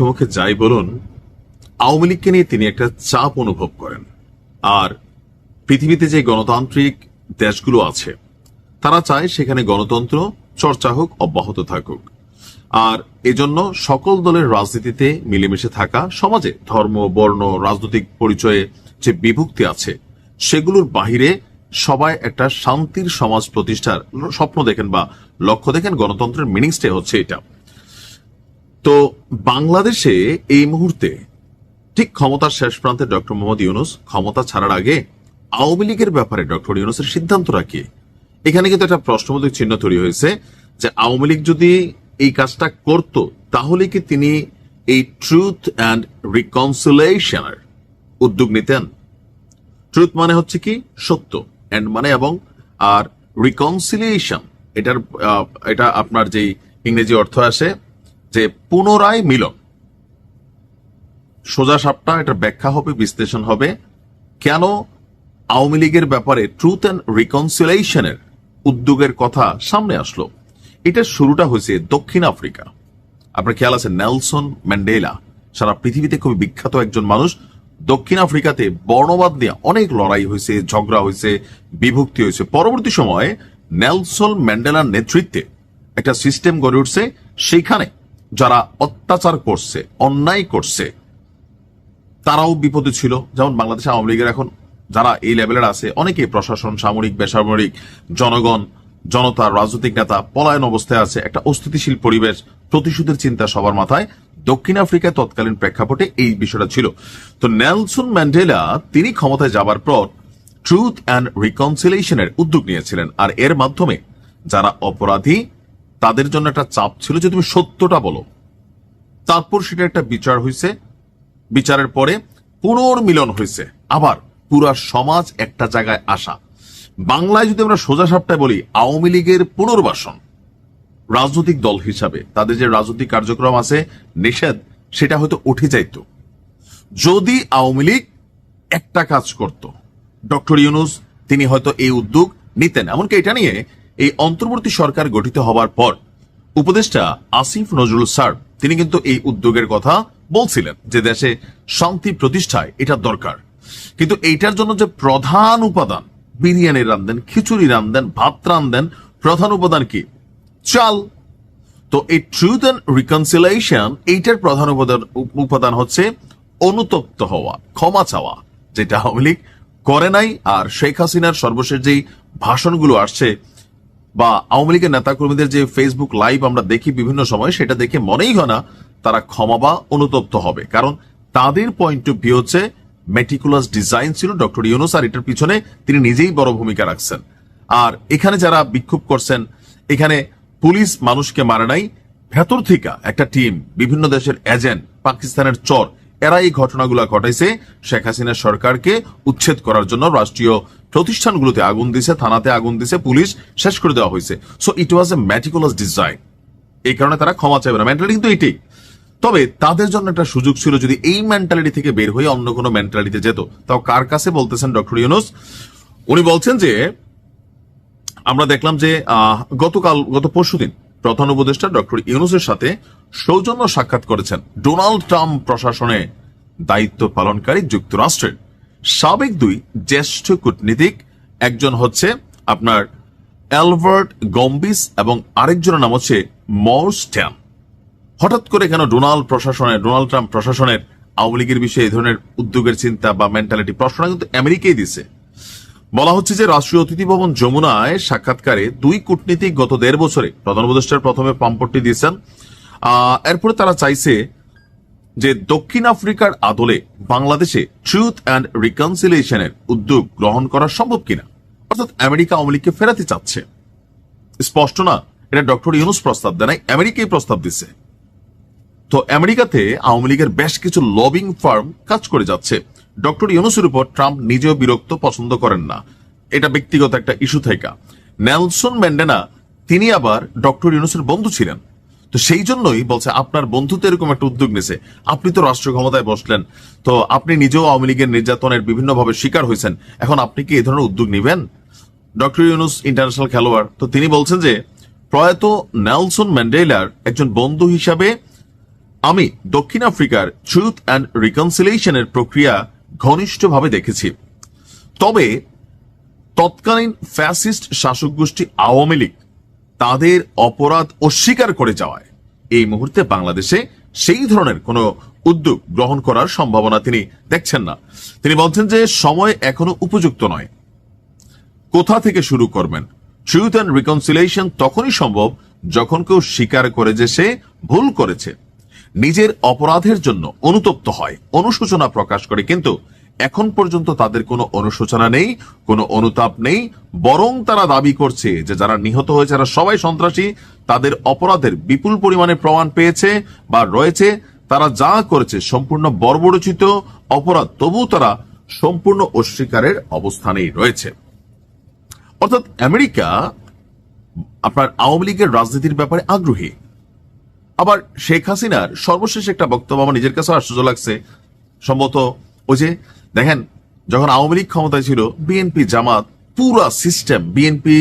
মুখে যাই বলুন, আওয়ামী লীগকে নিয়ে তিনি একটা চাপ অনুভব করেন। আর পৃথিবীতে যে গণতান্ত্রিক দেশগুলো আছে তারা চায় সেখানে গণতন্ত্র চর্চা হোক, অব্যাহত থাকুক। আর এজন্য সকল দলের রাজনীতিতে মিলেমিশে থাকা, সমাজে ধর্ম, বর্ণ, রাজনৈতিক পরিচয়ে যে বিভক্তি আছে সেগুলোর বাহিরে সবাই একটা শান্তির সমাজ প্রতিষ্ঠার স্বপ্ন দেখেন বা লক্ষ্য দেখেন। গণতন্ত্রের মিনিংসটাই হচ্ছে এটা। তো বাংলাদেশে এই মুহূর্তে ঠিক ক্ষমতার শেষ প্রান্তে ডক্টর মোহাম্মদ ইউনূস ক্ষমতা ছাড়ার আগে আওয়ামী লীগের ব্যাপারে ডক্টর ইউনূসের সিদ্ধান্তটা কি? এখানে কিন্তু একটা প্রশ্নবোধক চিহ্ন তৈরি হয়েছে যে আওয়ামী লীগ যদি এই কাজটা করত তাহলে কি তিনি এই ট্রুথ অ্যান্ড রিকনসিলিয়েশনের উদ্যোগ নিতেন? ট্রুথ মানে হচ্ছে কি সত্য, এন্ড মানে এবং, আর রিকনসিলিয়েশন এটা আপনার যেই ইংরেজি অর্থ আসে যে পুনরায় মিলন। সোজা সাপটা এটা ব্যাখ্যা হবে, বিশ্লেষণ হবে কেন আওয়ামী লীগের ব্যাপারে ট্রুথ অ্যান্ড রিকনসিলিয়েশনের উদ্যোগের কথা সামনে আসলো। এটার শুরুটা হয়েছে দক্ষিণ আফ্রিকা। আপনার খেয়াল আছে নেলসন ম্যান্ডেলা সারা পৃথিবীতে খুবই বিখ্যাত একজন মানুষ। দক্ষিণ আফ্রিকাতে বর্ণবাদ নিয়ে অনেক লড়াই হয়েছে, ঝগড়া হয়েছে, বিভক্তি হয়েছে। পরবর্তী সময়ে নেলসন ম্যান্ডেলার নেতৃত্বে একটা সিস্টেম গড়ে উঠছে। সেইখানে যারা অত্যাচার করছে, অন্যায় করছে, তারাও বিপদে ছিল। যেমন বাংলাদেশে আওয়ামী লীগের এখন যারা এই লেভেলের আছে অনেকে প্রশাসন, সামরিক, বেসামরিক, জনগণ, জনতা, রাজনৈতিক নেতা পলায়ন অবস্থায় আছে। একটা অস্থিতিশীল পরিবেশ, প্রতিশোধের চিন্তা সবার মাথায়। দক্ষিণ আফ্রিকায় তৎকালীন প্রেক্ষাপটে এই বিষয়টা ছিল। তো নেলসন ম্যান্ডেলা তিনি ক্ষমতায় যাবার পর ট্রুথ অ্যান্ড রিকনসিলিয়েশনের উদ্যোগ নিয়েছিলেন। আর এর মাধ্যমে যারা অপরাধী তাদের জন্য একটা চাপ ছিল যে তুমি সত্যটা বলো। তারপর সেটা একটা বিচার হয়েছে, বিচারের পরে পুনর্মিলন হয়েছে, আবার পুরা সমাজ একটা জায়গায় আসা। বাংলায় যদি আমরা সোজা সাপটায় বলি, আওয়ামী লীগের পুনর্বাসন। রাজনৈতিক দল হিসাবে তাদের যে রাজনৈতিক কার্যক্রম আছে নিষেধ, সেটা হয়তো উঠে যাইত যদি আওয়ামী লীগ একটা কাজ করত। ডক্টর ইউনূস তিনি হয়তো এই উদ্যোগ নিতেন। এমনকি এটা নিয়ে এই অন্তর্বর্তী সরকার গঠিত হবার পর উপদেষ্টা আসিফ নজরুল স্যার তিনি কিন্তু এই উদ্যোগের কথা বলছিলেন যে দেশে শান্তি প্রতিষ্ঠায় এটা দরকার। কিন্তু এইটার জন্য যে প্রধান উপাদান, বিরিয়ানি রান্ধেন, খিচুড়ি রান্ধেন, ভাত রান্ধেন, প্রধান উপাদান কি? চাল। তো এই ট্রুথ অ্যান্ড রিকনসিলিয়েশন এইটার প্রধান উপাদান হচ্ছে অনুতপ্ত হওয়া, ক্ষমা চাওয়া, যেটা আওয়ামী লীগ করে নাই। আর শেখ হাসিনার সর্বশেষ যেই ভাষণগুলো আসছে বা আওয়ামী লীগের নেতাকর্মীদের যে ফেসবুক লাইভ আমরা দেখি বিভিন্ন সময়, সেটা দেখে মনেই হয় না তারা ক্ষমা বা অনুতপ্ত হবে। কারণ তাদের পয়েন্ট অফ ভিউ হচ্ছে মেটিকুলাস ডিজাইন ছিল ডক্টর ইউনূস, আর এটার পিছনে তিনি নিজেই বড় ভূমিকা রাখছেন। আর এখানে যারা বিক্ষোভ করছেন, এখানে পুলিশ মানুষকে মারে নাই, ভেতর থেকে একটা টিম, বিভিন্ন দেশের এজেন্ট, পাকিস্তানের চর, এরা এই ঘটনাগুলো ঘটাইছে শেখ হাসিনা সরকারকে উচ্ছেদ করার জন্য। রাষ্ট্রীয় প্রতিষ্ঠানগুলোতে আগুন দিছে, থানাতে আগুন দিছে, পুলিশ শেষ করে দেওয়া হয়েছে। So it was A meticulous design. এই কারণে তারা ক্ষমা চাইবে না। মেন্টালিটি কিন্তু এটাই। তবে তাদের জন্য একটা সুযোগ ছিল যদি এই মেন্টালিটি থেকে বের হয়ে অন্য কোনো মেন্টালিটিতে যেত। তাও কার কাছে বলতেছেন ডক্টর ইউনূস? উনি বলছেন যে আমরা দেখলাম যে গত পরশুদিন প্রধান উপদেষ্টা ডক্টর ইউনূসের সাথে সৌজন্য সাক্ষাৎ করেছেন ডোনাল্ড ট্রাম্প প্রশাসনে দায়িত্ব পালনকারী যুক্তরাষ্ট্রের সাবেক দুই জ্যেষ্ঠ কূটনীতিক। একজন হচ্ছে আপনার অ্যালবার্ট গম্বিস এবং আরেকজনের নাম হচ্ছে মর্স ট্যান। হঠাৎ করে কেন ডোনাল্ড ট্রাম্প প্রশাসনের আওয়ামী লীগের বিষয়ে এই ধরনের উদ্যোগের চিন্তা বা মেন্টালিটি? প্রশ্নটা কিন্তু আমেরিকাই দিছে। বলা হচ্ছে যে রাষ্ট্রীয় অতিথি ভবন যমুনায় সাক্ষাৎকারে দুই কূটনীতিক গত 1.5 বছরে প্রধান উপদেষ্টার প্রথমে পাম্পটি দিয়েছেন। এরপরে তারা চাইছে যে দক্ষিণ আফ্রিকার আদলে বাংলাদেশে ট্রুথ অ্যান্ড রিকনসিলিয়েশনের উদ্যোগ গ্রহণ করা সম্ভব কিনা। অর্থাৎ আমেরিকা আওয়ামী লীগকে ফেরাতে চাচ্ছে। স্পষ্ট না এটা ডক্টর ইউনূস প্রস্তাব দেয় নাই, আমেরিকাই প্রস্তাব দিচ্ছে। তো আমেরিকাতে আওয়ামী লীগের বেশ কিছু লবিং ফার্ম কাজ করে যাচ্ছে। ডক্টর ইউনূসের উপর ট্রাম্প নিজেও বিরক্ত, পছন্দ করেন না। এটা ব্যক্তিগত একটা ইস্যু থেকে। নেলসন ম্যান্ডেলা তিনি আবার ডক্টর ইউনূসের বন্ধু ছিলেন। তো সেই জন্যই বলছে আপনার বন্ধুত্ব এরকম একটা উদ্যোগ নিছে, আপনি তো রাষ্ট্র ক্ষমতায় বসলেন, তো আপনি নিজেও আওয়ামী লীগের নির্যাতনের বিভিন্নভাবে শিকার হয়েছেন, এখন আপনি কি এই ধরনের উদ্যোগ নেবেন? ডক্টর ইউনূস ইন্টারন্যাশনাল খেলোয়াড়, তো তিনি বলছেন যে প্রয়াত নেলসন ম্যান্ডেলার একজন বন্ধু হিসাবে আমি দক্ষিণ আফ্রিকার ট্রুথ অ্যান্ড রিকনসিলিয়েশনের প্রক্রিয়া ঘনিষ্ঠভাবে দেখেছি। তবে তৎকালীন ফ্যাসিস্ট শাসক গোষ্ঠী আওয়ামী লীগ তাদের অপরাধ অস্বীকার করে যাওয়ায় এই মুহূর্তে বাংলাদেশে সেই ধরনের কোনো উদ্যোগ গ্রহণ করার সম্ভাবনা তিনি দেখছেন না। তিনি বলছেন যে সময় এখনো উপযুক্ত নয়। কোথা থেকে শুরু করবেন? ট্রুথ অ্যান্ড রিকনসিলিয়েশন তখনই সম্ভব যখন কেউ স্বীকার করে যে সে ভুল করেছে, নিজের অপরাধের জন্য অনুতপ্ত হয়, অনুশোচনা প্রকাশ করে। কিন্তু এখন পর্যন্ত তাদের কোনো অনুশোচনা নেই, কোনো অনুতাপ নেই, বরং তারা দাবি করছে যে যারা নিহত হয়েছে তারা সবাই সন্ত্রাসী, তাদের অপরাধের বিপুল পরিমাণে প্রমাণ পেয়েছে বা রয়েছে, তারা যা করেছে সম্পূর্ণ বর্বরচিত অপরাধ, তবু তারা সম্পূর্ণ অস্বীকারের অবস্থানেই রয়েছে। অর্থাৎ আমেরিকা আপনার আওয়ামী লীগের রাজনীতির ব্যাপারে আগ্রহী। আবার শেখ হাসিনার সর্বশেষ একটা বক্তব্য আমার নিজের কাছে আশ্চর্য লাগছে। সম্ভবত ওই যে দেখেন, যখন আওয়ামী লীগ ক্ষমতায় ছিল, বিএনপি জামাত পুরা সিস্টেম, বিএনপি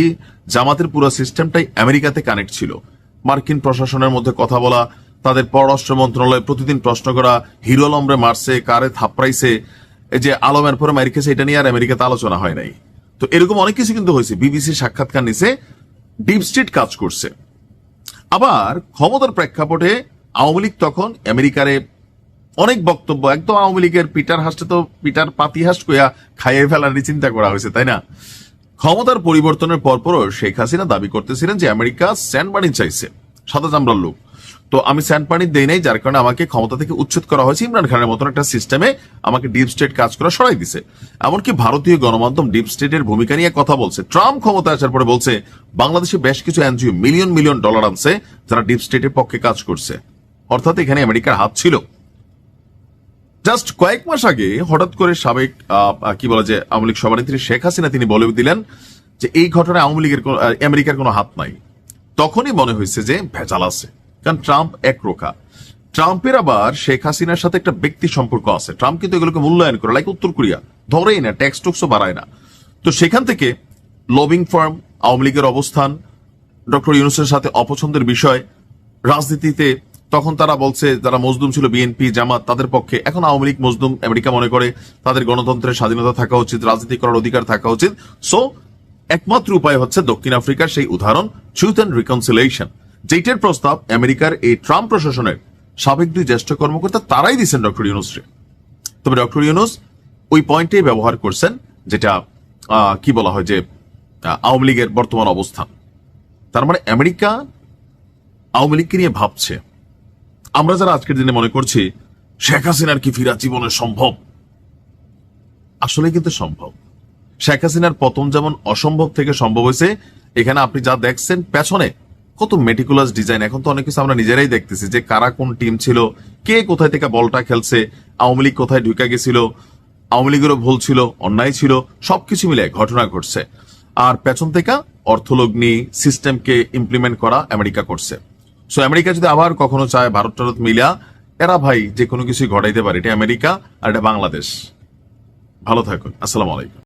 জামাতের পুরো সিস্টেমটাই আমেরিকাতে কানেক্ট ছিল। মার্কিন প্রশাসনের মধ্যে কথা বলা, তাদের পররাষ্ট্র মন্ত্রণালয়ে প্রতিদিন প্রশ্ন করা, হিরো আলমরে মারছে, কারে থাপড়াইছে, এই যে আলমের পরে মার খেয়েছে, এটা নিয়ে আর আমেরিকাতে আলোচনা হয় নাই। তো এরকম অনেক কিছু কিন্তু হয়েছে। বিবিসি সাক্ষাৎকার নিছে, ডিপ স্টেট কাজ করছে। আবার ক্ষমতার প্রেক্ষাপটে আওয়ামী লীগ তখন আমেরিকারে অনেক বক্তব্য, একদম আওয়ামী লীগের পিটার হাসতে তো পিটার পাতি হাস কইয়া খাইয়ে ফেলার চিন্তা করা হয়েছে, তাই না? ক্ষমতার পরিবর্তনের পরপরও শেখ হাসিনা দাবি করতেছিলেন যে আমেরিকা স্যান্ড পানি চাইছে, সাদা চামড়ার লোক, তো আমি স্যান্ড পানি দেই নাই, যার কারণে আমাকে ক্ষমতা থেকে উচ্ছেদ করা হয়েছে। ইমরান খানের মতন একটা সিস্টেমে আমাকে ডিপ স্টেট কাজ করা সরাই দিছে। এমনকি ভারতীয় গণমাধ্যম ডিপ স্টেটের ভূমিকা নিয়ে কথা বলছে। ট্রাম্প ক্ষমতা আসার পরে বলছে বাংলাদেশে বেশ কিছু এনজিও মিলিয়ন মিলিয়ন ডলার আনছে যারা ডিপ স্টেটের পক্ষে কাজ করছে। অর্থাৎ এখানে আমেরিকার হাত ছিল। জাস্ট কয়েক মাস আগে হঠাৎ করে সাবেক কি বলা যায় আওয়ামী লীগ সভানেত্রী শেখ হাসিনা তিনি বলে দিলেন যে এই ঘটনায় আওয়ামী লীগের আমেরিকার কোনো হাত নাই। তখনই মনে হয়েছে যে ভেজাল আছে, কারণ ট্রাম্প একরোখা। ট্রাম্পের আবার শেখ হাসিনার সাথে একটা ব্যক্তি সম্পর্ক আছে। ট্রাম্প কিন্তু এগুলোকে মূল্যায়ন করে, লাইক উত্তর কোরিয়া, ধরেই না, ট্যাক্স টুক্সও বাড়ায় না। তো সেখান থেকে লবিং ফার্ম, আওয়ামী লীগের অবস্থান, ডক্টর ইউনূসের সাথে অপছন্দের বিষয়, রাজনীতিতে তখন তারা বলছে যারা মজলুম ছিল বিএনপি জামাত তাদের পক্ষে, এখন আওয়ামী লীগ মজলুম, আমেরিকা মনে করে তাদের গণতন্ত্রের স্বাধীনতা থাকা উচিত, রাজনীতি করার অধিকার থাকা উচিত। সো একমাত্র উপায় হচ্ছে দক্ষিণ আফ্রিকার সেই উদাহরণ ট্রুথ অ্যান্ড রিকনসিলিয়েশন, যেটার প্রস্তাব আমেরিকার এই ট্রাম্প প্রশাসনের সাবেক দুই জ্যেষ্ঠ কর্মকর্তা তারাই দিচ্ছেন ডক্টর ইউনূসকে। তবে ডক্টর ইউনূস ওই পয়েন্টে ব্যবহার করছেন যেটা কি বলা হয় যে আওয়ামী লীগের বর্তমান অবস্থান। তার মানে আমেরিকা আওয়ামী লীগকে নিয়ে ভাবছে। আমরা যারা আজকের দিনে মনে করছি শেখ হাসিনার কি ফিরা জীবনে সম্ভব, আসলে কিন্তু সম্ভব। শেখ হাসিনার পতন যেমন অসম্ভব থেকে সম্ভব হয়েছে, এখানে আপনি যা দেখছেন পেছনে কত মেটিকুলাস ডিজাইন। এখন তো অনেক কিছু আমরা নিজেরাই দেখতেছি যে কারা কোন টিম ছিল, কে কোথায় থেকে বলটা খেলছে, আওয়ামী লীগ কোথায় ঢুকে গেছিল, আওয়ামী লীগেরও ভুল ছিল, অন্যায় ছিল, সবকিছু মিলে ঘটনা ঘটছে। আর পেছন থেকে অর্থলগ্নি সিস্টেমকে ইমপ্লিমেন্ট করা আমেরিকা করছে। সো আমেরিকা যদি আবার কখনো চায় ভারত টারত মিলিয়া, এরা ভাই যে কোনো কিছুই ঘটাইতে পারে। এটা আমেরিকা আর এটা বাংলাদেশ। ভালো থাকুন, আসসালামু আলাইকুম।